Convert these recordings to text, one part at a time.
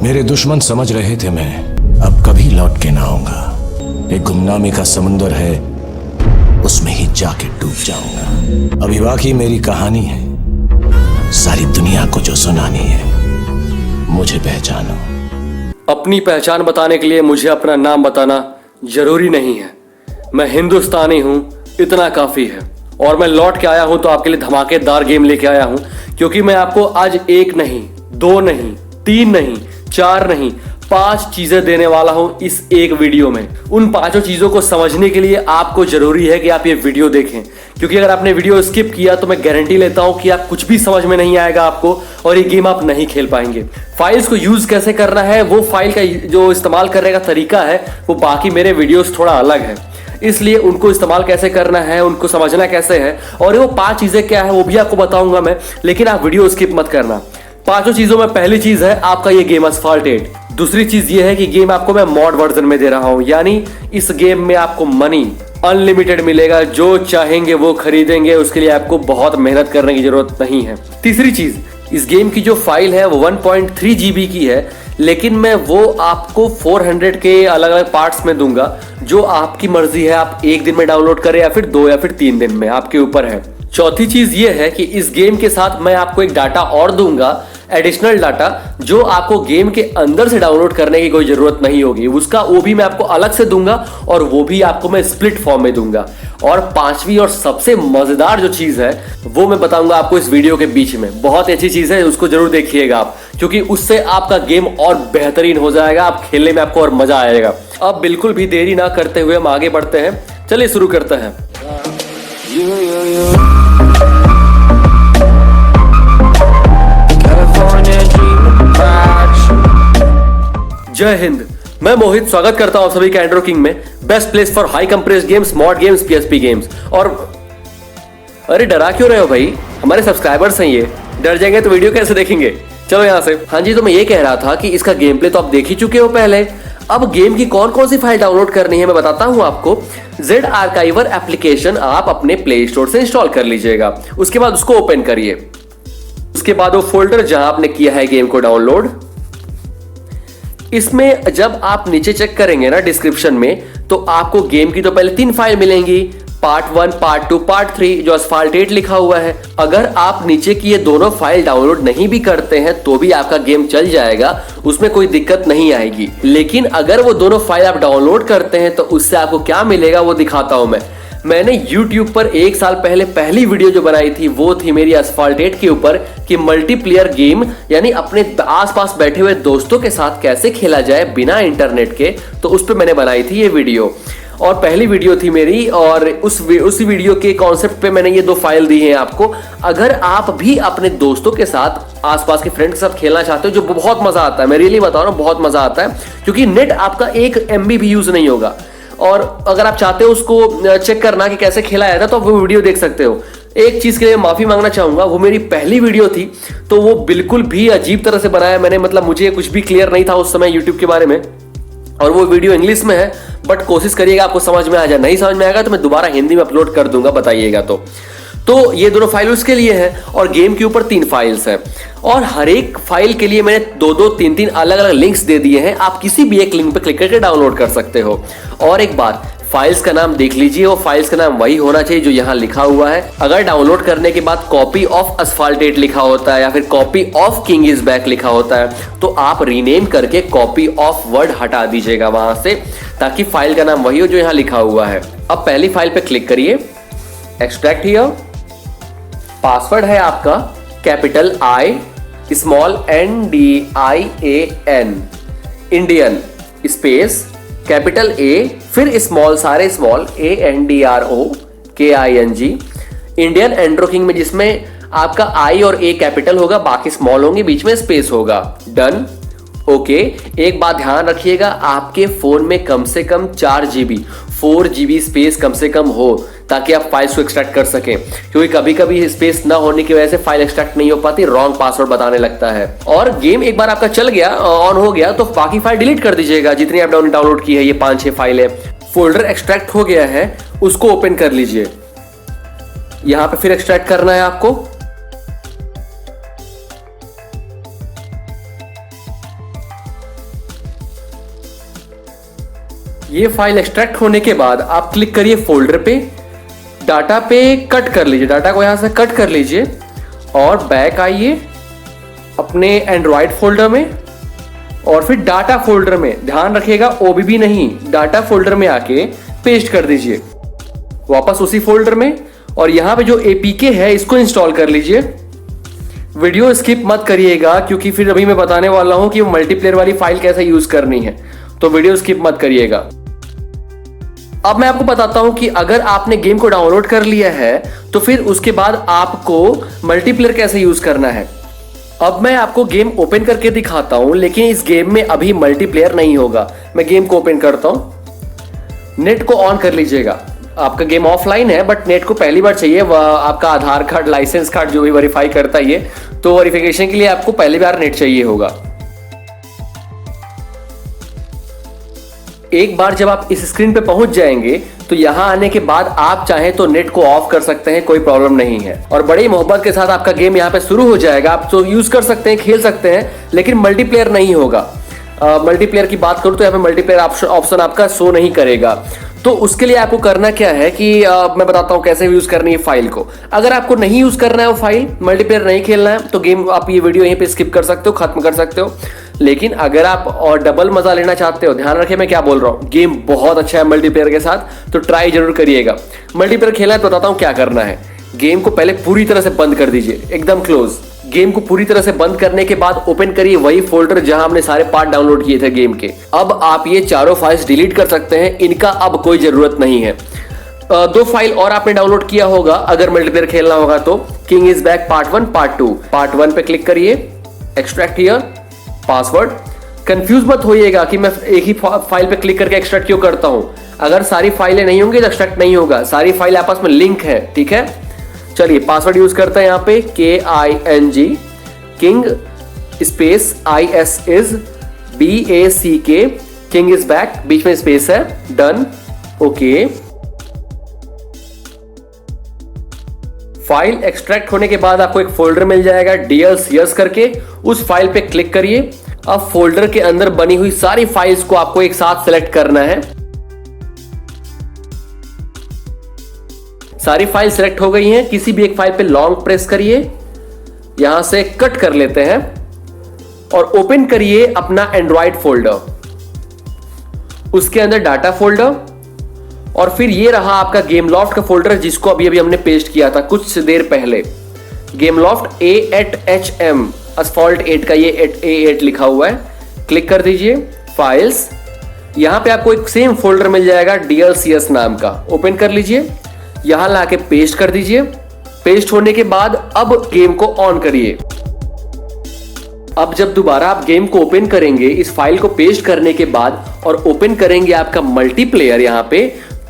मेरे दुश्मन समझ रहे थे मैं अब कभी लौट के ना आऊंगा। एक गुमनामी का समुंदर है, उसमें ही जाके डूब जाऊंगा। अभी बाकी मेरी कहानी है, सारी दुनिया को जो सुनानी है। मुझे पहचानो। अपनी पहचान बताने के लिए मुझे अपना नाम बताना जरूरी नहीं है। मैं हिंदुस्तानी हूँ, इतना काफी है। और मैं लौट के आया हूं तो आपके लिए धमाकेदार गेम लेके आया हूं, क्योंकि मैं आपको आज एक नहीं, दो नहीं, तीन नहीं, चार नहीं, 5 चीजें देने वाला हूं इस एक वीडियो में। उन 5 चीजों को समझने के लिए आपको जरूरी है कि आप ये वीडियो देखें, क्योंकि अगर आपने वीडियो स्किप किया तो मैं गारंटी लेता हूं कि आप कुछ भी समझ में नहीं आएगा आपको, और ये गेम आप नहीं खेल पाएंगे। फाइल्स को यूज कैसे करना है, वो फाइल का जो इस्तेमाल करने का तरीका है, वो बाकी मेरे वीडियोस थोड़ा अलग है, इसलिए उनको इस्तेमाल कैसे करना है, उनको समझना कैसे है, और वो 5 चीजें क्या है वो भी आपको बताऊंगा मैं। लेकिन आप वीडियो स्किप मत करना। 5 चीजों में पहली चीज है आपका ये गेम असफाल्ट 8। दूसरी चीज ये है कि गेम आपको मैं मॉड वर्जन में दे रहा हूं, यानी इस गेम में आपको मनी अनलिमिटेड मिलेगा, जो चाहेंगे वो खरीदेंगे, उसके लिए आपको बहुत मेहनत करने की जरूरत नहीं है। तीसरी चीज, इस गेम की जो फाइल है वो 1.3 GB की है, लेकिन मैं वो आपको 400 के अलग अलग पार्ट्स में दूंगा, जो आपकी मर्जी है, आप एक दिन में डाउनलोड करें या फिर 2 या फिर 3 दिन में, आपके ऊपर है। चौथी चीज ये है कि इस गेम के साथ मैं आपको एक डाटा और दूंगा, एडिशनल डाटा, जो आपको गेम के अंदर से डाउनलोड करने की कोई जरूरत नहीं होगी। उसका वो भी मैं आपको अलग से दूंगा, और वो भी आपको मैं स्प्लिट फॉर्म में दूंगा। और 5वीं और सबसे मजेदार जो चीज है वो मैं बताऊंगा आपको इस वीडियो के बीच में। बहुत अच्छी चीज है, उसको जरूर देखिएगा आप, क्योंकि उससे आपका गेम और बेहतरीन हो जाएगा, आप खेलने में आपको और मजा आएगा। अब बिल्कुल भी देरी ना करते हुए हम आगे बढ़ते हैं, चलिए शुरू करते हैं। जय हिंद, मैं मोहित स्वागत करता हूं सभी का एंड्रो किंग में, best place for high compressed games, mod games, PSP games. और अरे डरा क्यों रहे हो भाई, हमारे सब्सक्राइबर्स हैं ये, डर जाएंगे तो वीडियो कैसे देखेंगे। चलो यहां से। हाँ जी, तो मैं ये कह रहा था कि इसका गेम प्ले तो आप देख ही चुके हो पहले। अब गेम की कौन कौन सी फाइल डाउनलोड करनी है मैं बताता हूं आपको। जेड आर्काइवर एप्लीकेशन आप अपने प्ले स्टोर से इंस्टॉल कर लीजिएगा, उसके बाद उसको ओपन करिए। उसके बाद वो फोल्डर जहां आपने किया है गेम को डाउनलोड, इसमें जब आप नीचे चेक करेंगे ना डिस्क्रिप्शन में, तो आपको गेम की तो पहले 3 फाइल मिलेंगी, पार्ट 1, पार्ट 2, पार्ट 3, जो असफाल्ट 8 लिखा हुआ है। अगर आप नीचे की ये दोनों फाइल डाउनलोड नहीं भी करते हैं तो भी आपका गेम चल जाएगा, उसमें कोई दिक्कत नहीं आएगी। लेकिन अगर वो दोनों फाइल आप डाउनलोड करते हैं तो उससे आपको क्या मिलेगा वो दिखाता हूं मैं। मैंने YouTube पर 1 साल पहले पहली वीडियो जो बनाई थी वो थी मेरी असफाल्ट 8 के ऊपर, कि मल्टीप्लेयर गेम यानी अपने आसपास बैठे हुए दोस्तों के साथ कैसे खेला जाए बिना इंटरनेट के, तो उस पर मैंने बनाई थी ये वीडियो, और पहली वीडियो थी मेरी। और उसी वीडियो के कॉन्सेप्ट पे मैंने ये 2 फाइल दी हैं आपको। अगर आप भी अपने दोस्तों के साथ, आसपास के फ्रेंड के साथ खेलना चाहते हो, जो बहुत मजा आता है, मैं रियली बता रहा हूँ बहुत मजा आता है, क्योंकि नेट आपका 1 MB भी यूज नहीं होगा। और अगर आप चाहते हो उसको चेक करना कि कैसे खेला जाता है तो आप वो वीडियो देख सकते हो। एक चीज के लिए माफी मांगना चाहूंगा, वो मेरी पहली वीडियो थी तो वो बिल्कुल भी अजीब तरह से बनाया मैंने, मतलब मुझे कुछ भी क्लियर नहीं था उस समय यूट्यूब के बारे में, और वो वीडियो इंग्लिश में है, बट कोशिश करिएगा आपको समझ में आ जाए। नहीं समझ में आएगा तो मैं दोबारा हिंदी में अपलोड कर दूंगा, बताइएगा। तो ये दोनों फाइल उसके लिए है, और गेम के ऊपर 3 फाइल्स हैं, और हर एक फाइल के लिए मैंने 2-2, 3-3 अलग अलग लिंक्स दे दिए हैं। आप किसी भी एक लिंक पे क्लिक करके डाउनलोड कर सकते हो। और एक बात, फाइल्स का नाम देख लीजिए, वो फाइल्स का नाम वही होना चाहिए जो यहाँ लिखा हुआ है। अगर डाउनलोड करने के बाद कॉपी ऑफ असफाल्ट 8 लिखा होता है या फिर copy of king is back लिखा होता है, तो आप रीनेम करके कॉपी ऑफ वर्ड हटा दीजिएगा वहां से, ताकि फाइल का नाम वही हो जो यहाँ लिखा हुआ है। अब पहली फाइल पे क्लिक करिए, एक्सट्रैक्ट हियर। पासवर्ड है आपका capital I small NDIAN, Indian space capital A फिर स्मॉल, सारे small, ANDROKING, Indian andro king में, जिसमें आपका I और A कैपिटल होगा, बाकी स्मॉल होंगे, बीच में स्पेस होगा। Done, okay. एक बात ध्यान रखिएगा, आपके फोन में कम से कम 4 GB स्पेस कम से कम हो, ताकि आप फाइल्स को एक्सट्रैक्ट कर सकें, क्योंकि कभी कभी स्पेस ना होने की वजह से फाइल एक्सट्रैक्ट नहीं हो पाती, रॉन्ग पासवर्ड बताने लगता है। और गेम एक बार आपका चल गया, ऑन हो गया, तो बाकी फाइल डिलीट कर दीजिएगा जितनी आप डाउनलोड की है। ये 5-6 फाइल है। फोल्डर एक्सट्रैक्ट हो गया है, उसको ओपन कर लीजिए। यहां पे फिर एक्सट्रैक्ट करना है आपको। ये फाइल एक्सट्रैक्ट होने के बाद आप क्लिक करिए फोल्डर पे, डाटा पे कट कर लीजिए, डाटा को यहां से कट कर लीजिए और बैक आइए अपने एंड्रॉयड फोल्डर में और फिर डाटा फोल्डर में, ध्यान रखिएगा ओबीबी नहीं, डाटा फोल्डर में आके पेस्ट कर दीजिए वापस उसी फोल्डर में। और यहां पे जो एपीके है इसको इंस्टॉल कर लीजिए। वीडियो स्किप मत करिएगा क्योंकि फिर अभी मैं बताने वाला हूं कि मल्टीप्लेयर वाली फाइल कैसे यूज करनी है, तो वीडियो स्किप मत करिएगा। अब मैं आपको बताता हूं कि अगर आपने गेम को डाउनलोड कर लिया है तो फिर उसके बाद आपको मल्टीप्लेयर कैसे यूज करना है। अब मैं आपको गेम ओपन करके दिखाता हूं, लेकिन इस गेम में अभी मल्टीप्लेयर नहीं होगा। मैं गेम को ओपन करता हूं, नेट को ऑन कर लीजिएगा। आपका गेम ऑफलाइन है बट नेट को पहली बार चाहिए, वह आपका आधार कार्ड, लाइसेंस कार्ड जो भी वेरीफाई करता है, तो वेरिफिकेशन के लिए आपको पहली बार नेट चाहिए होगा। एक बार जब आप इस स्क्रीन पे पहुंच जाएंगे तो यहां आने के बाद आप चाहें तो नेट को ऑफ कर सकते हैं, कोई प्रॉब्लम नहीं है। और बड़ी मोहब्बत के साथ आपका गेम यहां पे शुरू हो जाएगा। आप तो यूज कर सकते हैं, खेल सकते हैं, लेकिन मल्टीप्लेयर नहीं होगा। मल्टीप्लेयर की बात करूं तो यहाँ पे मल्टीप्लेयर ऑप्शन आपका शो नहीं करेगा। तो उसके लिए आपको करना क्या है कि मैं बताता हूं कैसे यूज करनी है फाइल को। अगर आपको नहीं यूज करना है वो फाइल, मल्टीप्लेयर नहीं खेलना है, तो गेम आप ये वीडियो यहीं पे स्किप कर सकते हो, खत्म कर सकते हो। लेकिन अगर आप और डबल मजा लेना चाहते हो, ध्यान रखिए मैं क्या बोल रहा हूं, गेम बहुत अच्छा है मल्टीप्लेयर के साथ, तो ट्राई जरूर करिएगा। मल्टीप्लेयर खेलना है तो बताता हूं क्या करना है। गेम को पहले पूरी तरह से बंद कर दीजिए, एकदम क्लोज। गेम को पूरी तरह से बंद करने के बाद ओपन करिए वही फोल्डर जहां हमने सारे पार्ट डाउनलोड किए थे गेम के। अब आप ये चारों फाइल्स डिलीट कर सकते हैं, इनका अब कोई जरूरत नहीं है। दो फाइल और आपने डाउनलोड किया होगा अगर मल्टीप्लेयर खेलना होगा तो, king is back part 1 part 2। Part 1 पे क्लिक करिए, एक्सट्रैक्ट हियर पासवर्ड। कंफ्यूज मत होइएगा कि मैं एक ही फाइल पे क्लिक करके एक्सट्रैक्ट क्यों करता हूं। अगर सारी फाइलें नहीं होंगी तो एक्सट्रैक्ट नहीं होगा, सारी फाइल आपस में लिंक है, ठीक है। चलिए पासवर्ड यूज करते हैं यहाँ पे, KING king space IS is BACK, king is back, बीच में स्पेस है, डन, ओके। फाइल एक्सट्रैक्ट होने के बाद आपको एक फोल्डर मिल जाएगा DLCS करके, उस फाइल पे क्लिक करिए। अब फोल्डर के अंदर बनी हुई सारी फाइल्स को आपको एक साथ सेलेक्ट करना है। सारी फाइल सेलेक्ट हो गई हैं, किसी भी एक फाइल पे लॉन्ग प्रेस करिए, यहां से कट कर लेते हैं और ओपन करिए अपना एंड्रॉयड फोल्डर, उसके अंदर डाटा फोल्डर, और फिर ये रहा आपका गेमलॉफ्ट का फोल्डर जिसको अभी हमने पेस्ट किया था कुछ देर पहले। गेमलॉफ्ट A8HM असफॉल्ट 8 का ये A8 लिखा हुआ है, क्लिक कर दीजिए फाइल्स। यहां पे आपको एक सेम फोल्डर मिल जाएगा DLCS नाम का, ओपन कर लीजिए, यहां लाके पेस्ट कर दीजिए। पेस्ट होने के बाद अब गेम को ऑन करिए। अब जब दोबारा आप गेम को ओपन करेंगे इस फाइल को पेस्ट करने के बाद और ओपन करेंगे आपका मल्टीप्लेयर यहां पे,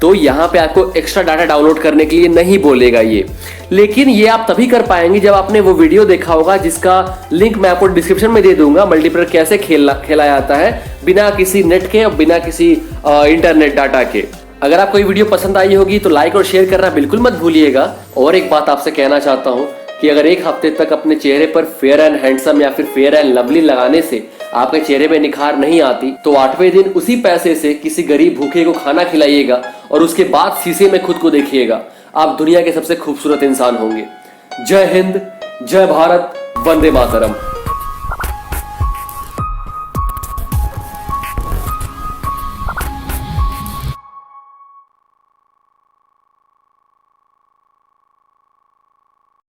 तो यहां पे आपको एक्स्ट्रा डाटा डाउनलोड करने के लिए नहीं बोलेगा ये, लेकिन ये आप तभी कर पाएंगे जब आपने वो वीडियो देखा होगा जिसका लिंक मैं आपको डिस्क्रिप्शन में दे दूंगा। मल्टीप्लेयर कैसे खेला जाता है बिना किसी नेट के और बिना किसी इंटरनेट डाटा के। अगर आपको ये वीडियो पसंद आई होगी तो लाइक और शेयर करना बिल्कुल मत भूलिएगा। और एक बात आपसे कहना चाहता हूं कि अगर एक हफ्ते तक अपने चेहरे पर फेयर एंड हैंडसम या फिर फेयर एंड लवली लगाने से आपके चेहरे में निखार नहीं आती, तो 8वें दिन उसी पैसे से किसी गरीब भूखे को खाना खिलाइएगा और उसके बाद शीशे में खुद को देखिएगा, आप दुनिया के सबसे खूबसूरत इंसान होंगे। जय हिंद, जय भारत, वंदे मातरम।